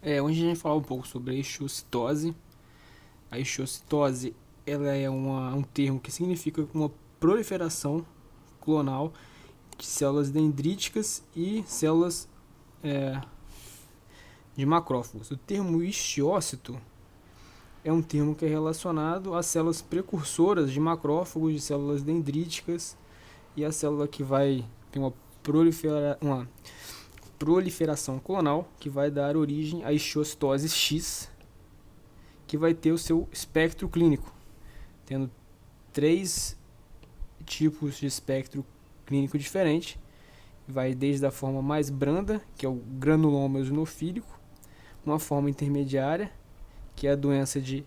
Hoje a gente vai falar um pouco sobre a eixocitose. A eixocitose ela é um termo que significa uma proliferação clonal de células dendríticas e células é, de macrófagos. O termo histiócito é um termo que é relacionado às células precursoras de macrófagos, de células dendríticas e a célula que vai ter uma proliferação clonal que vai dar origem à eixocitose X, que vai ter o seu espectro clínico, tendo três tipos de espectro clínico diferente. Vai desde a forma mais branda, que é o granuloma eosinofílico, uma forma intermediária, que é a doença de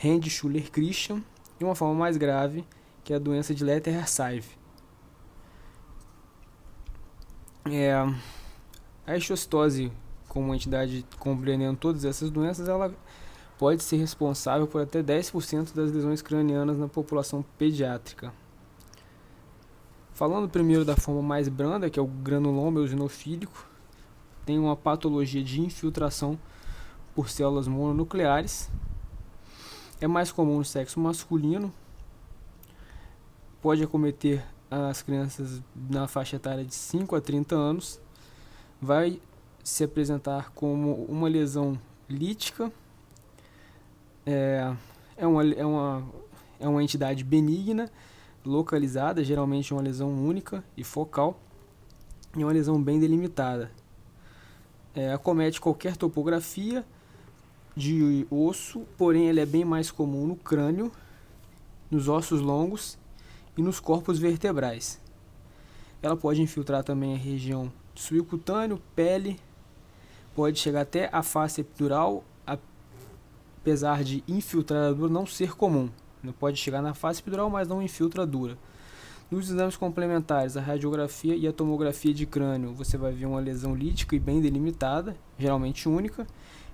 Hand-Schuller-Christian, e uma forma mais grave, que é a doença de Letter-Hirseive. A eixocitose, como uma entidade compreendendo todas essas doenças, ela pode ser responsável por até 10% das lesões cranianas na população pediátrica. Falando primeiro da forma mais branda, que é o granuloma eosinofílico, tem uma patologia de infiltração por células mononucleares. É mais comum no sexo masculino, pode acometer as crianças na faixa etária de 5 a 30 anos, vai se apresentar como uma lesão lítica, é uma entidade benigna, localizada, geralmente uma lesão única e focal, e uma lesão bem delimitada. Acomete qualquer topografia de osso, porém ele é bem mais comum no crânio, nos ossos longos e nos corpos vertebrais. Ela pode infiltrar também a região subcutâneo, pele, pode chegar até a face epidural, apesar de infiltrar a dura não ser comum. Pode chegar na face epidural, mas não infiltra a dura. Nos exames complementares, a radiografia e a tomografia de crânio, você vai ver uma lesão lítica e bem delimitada, geralmente única,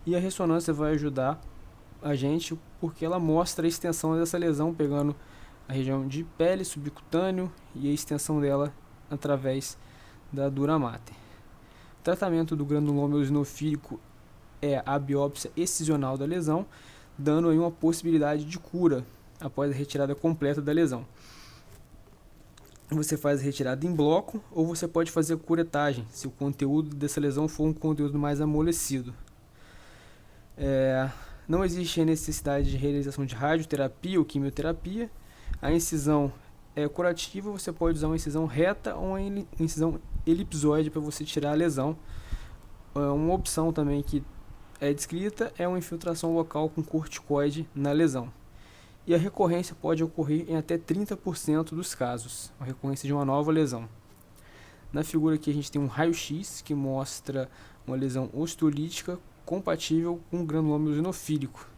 e a ressonância vai ajudar a gente porque ela mostra a extensão dessa lesão, pegando a região de pele, subcutâneo e a extensão dela através da dura mater. O tratamento do granuloma eosinofílico é a biópsia excisional da lesão, dando aí uma possibilidade de cura após a retirada completa da lesão. Você faz a retirada em bloco ou você pode fazer a curetagem, se o conteúdo dessa lesão for um conteúdo mais amolecido. Não existe a necessidade de realização de radioterapia ou quimioterapia. A incisão é curativa, você pode usar uma incisão reta ou uma incisão elipsoide para você tirar a lesão. Uma opção também que é descrita é uma infiltração local com corticoide na lesão. E a recorrência pode ocorrer em até 30% dos casos, a recorrência de uma nova lesão. Na figura aqui a gente tem um raio-x que mostra uma lesão osteolítica compatível com granuloma eosinofílico.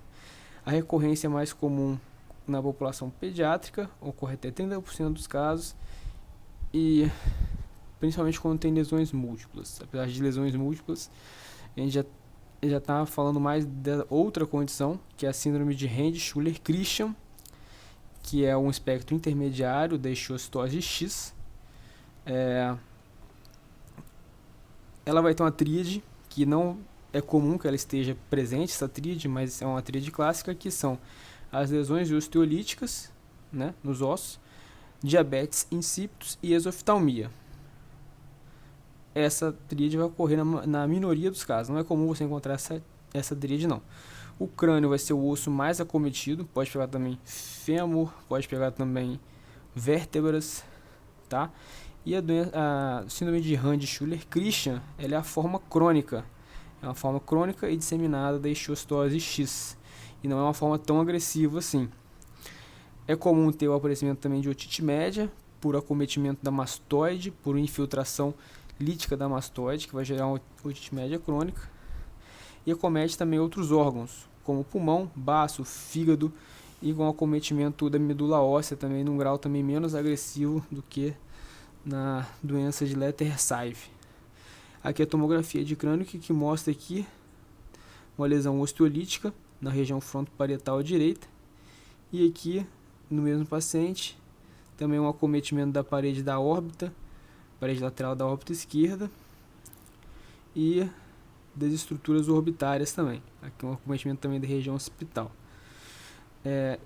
A recorrência é mais comum na população pediátrica, ocorre até 30% dos casos, e principalmente quando tem lesões múltiplas. Apesar de lesões múltiplas, a gente já está falando mais de outra condição, que é a síndrome de Hand-Schuller-Christian, que é um espectro intermediário da eixocitose X. Ela vai ter uma tríade, que não é comum que ela esteja presente, essa tríade, mas é uma tríade clássica, que são as lesões osteolíticas, né, nos ossos, diabetes insípidos e exoftalmia. Essa tríade vai ocorrer na minoria dos casos, não é comum você encontrar essa tríade não. O crânio vai ser o osso mais acometido, pode pegar também fêmur, pode pegar também vértebras, tá? E a síndrome de Hand-Schuller-Christian, ela é a forma crônica. É uma forma crônica e disseminada da eixocitose X. E não é uma forma tão agressiva assim. É comum ter o aparecimento também de otite média, por acometimento da mastoide, por infiltração lítica da mastoide, que vai gerar uma otite média crônica. E acomete também outros órgãos, como pulmão, baço, fígado, e com acometimento da medula óssea também, num grau também menos agressivo do que na doença de Letter-Hirseive. Aqui a tomografia de crânio que mostra aqui uma lesão osteolítica na região frontoparietal direita, e aqui no mesmo paciente também um acometimento da parede lateral da órbita esquerda, e das estruturas orbitárias também. Aqui um acometimento também da região occipital.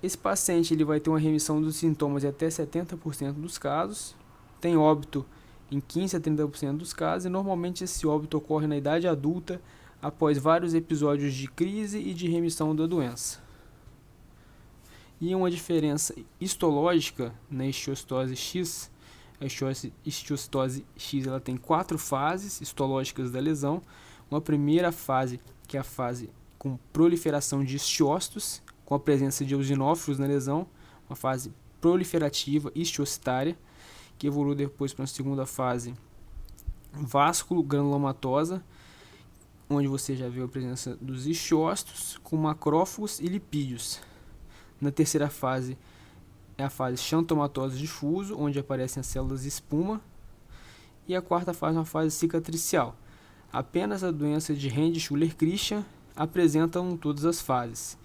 Esse paciente ele vai ter uma remissão dos sintomas em até 70% dos casos, tem óbito em 15 a 30% dos casos, e normalmente esse óbito ocorre na idade adulta após vários episódios de crise e de remissão da doença. E uma diferença histológica na histiocytose X, a histiocytose X ela tem 4 fases histológicas da lesão. Uma primeira fase, que é a fase com proliferação de histiócitos, com a presença de eosinófilos na lesão, uma fase proliferativa histiocitária, que evolui depois para uma segunda fase vasculogranulomatosa, onde você já viu a presença dos histiócitos com macrófagos e lipídios. Na terceira fase é a fase xantomatosa difuso, onde aparecem as células espuma. E a quarta fase é uma fase cicatricial. Apenas a doença de Rende-Schuller-Christian apresentam todas as fases.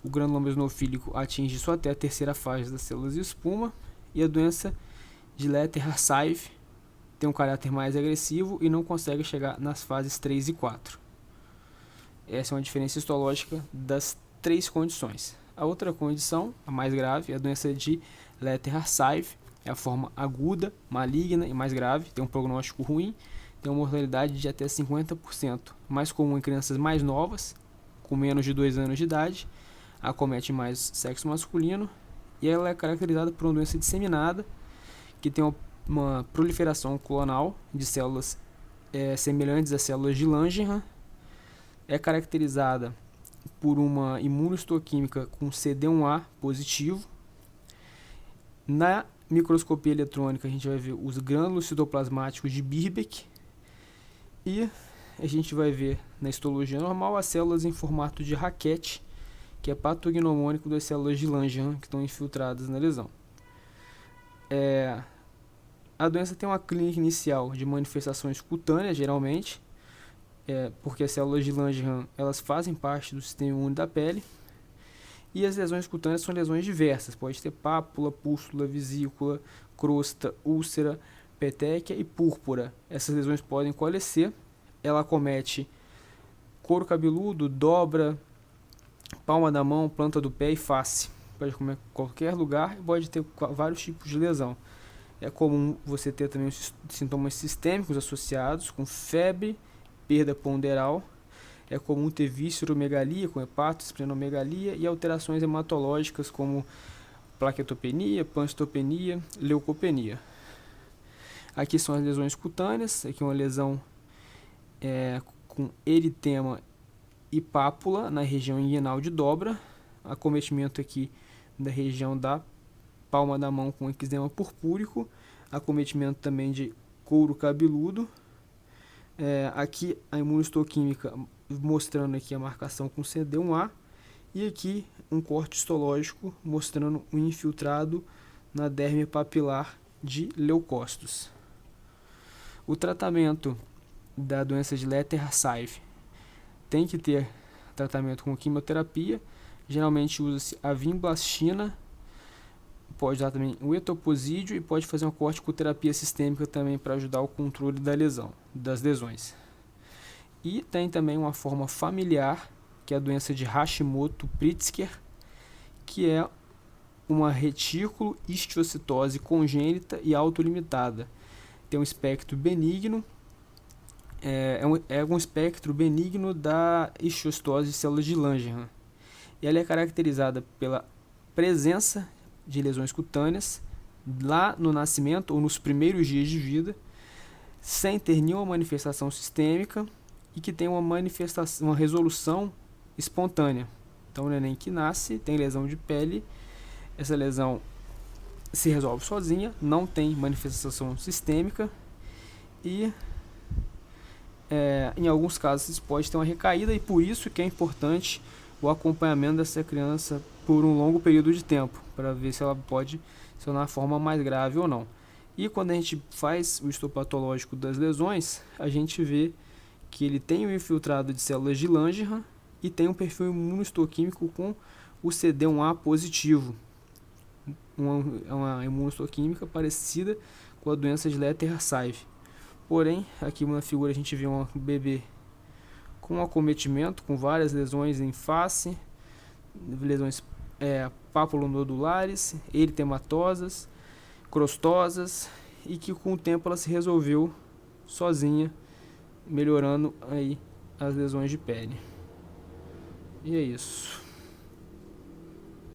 O granuloma eosinofílico atinge só até a terceira fase das células espuma, e a doença de Letter-Harsive tem um caráter mais agressivo e não consegue chegar nas fases 3 e 4. Essa é uma diferença histológica das 3 condições. A outra condição, a mais grave, é a doença de Letter-Harsive, é a forma aguda, maligna e mais grave, tem um prognóstico ruim, tem uma mortalidade de até 50%, mais comum em crianças mais novas, com menos de 2 anos de idade, acomete mais sexo masculino, e ela é caracterizada por uma doença disseminada, que tem uma proliferação clonal de células semelhantes às células de Langerhans, é caracterizada por uma imunohistoquímica com CD1A positivo. Na microscopia eletrônica a gente vai ver os grânulos citoplasmáticos de Birbeck, e a gente vai ver na histologia normal as células em formato de raquete, que é patognomônico das células de Langerhans que estão infiltradas na lesão. A doença tem uma clínica inicial de manifestações cutâneas, geralmente, porque as células de Langerhans elas fazem parte do sistema imune da pele, e as lesões cutâneas são lesões diversas, pode ter pápula, pústula, vesícula, crosta, úlcera, petequia e púrpura. Essas lesões podem coalescer, ela acomete couro cabeludo, dobra, palma da mão, planta do pé e face. Pode comer qualquer lugar e pode ter vários tipos de lesão. É comum você ter também os sintomas sistêmicos associados, com febre, perda ponderal. É comum ter visceromegalia, com hepato, esplenomegalia, e alterações hematológicas como plaquetopenia, pancitopenia, leucopenia. Aqui são as lesões cutâneas. Aqui uma lesão com eritema e pápula na região inguinal de dobra. Acometimento aqui da região da palma da mão com eczema purpúrico. Acometimento também de couro cabeludo. Aqui a imunohistoquímica mostrando aqui a marcação com CD1A, e aqui um corte histológico mostrando um infiltrado na derme papilar de leucócitos. O tratamento da doença de Letter-Harsive tem que ter tratamento com quimioterapia. Geralmente usa-se a vinblastina, pode usar também o etoposídeo, e pode fazer uma corticoterapia sistêmica também para ajudar o controle das lesões. E tem também uma forma familiar, que é a doença de Hashimoto-Pritzker, que é uma retículo histiocitose congênita e autolimitada. Tem um espectro benigno, um espectro benigno da histiocitose de células de Langerhans. E ela é caracterizada pela presença de lesões cutâneas lá no nascimento ou nos primeiros dias de vida, sem ter nenhuma manifestação sistêmica, e que tem uma resolução espontânea. Então o neném que nasce tem lesão de pele, essa lesão se resolve sozinha, não tem manifestação sistêmica, e em alguns casos pode ter uma recaída, e por isso que é importante o acompanhamento dessa criança por um longo período de tempo, para ver se ela pode se tornar a forma mais grave ou não. E quando a gente faz o histopatológico das lesões, a gente vê que ele tem um infiltrado de células de Langerhans e tem um perfil imunohistoquímico com o CD1A positivo, uma imunohistoquímica parecida com a doença de Letter-Harsive. Porém, aqui na figura a gente vê um bebê com acometimento, com várias lesões em face, lesões papulonodulares, eritematosas, crostosas, e que com o tempo ela se resolveu sozinha, melhorando aí as lesões de pele. E é isso.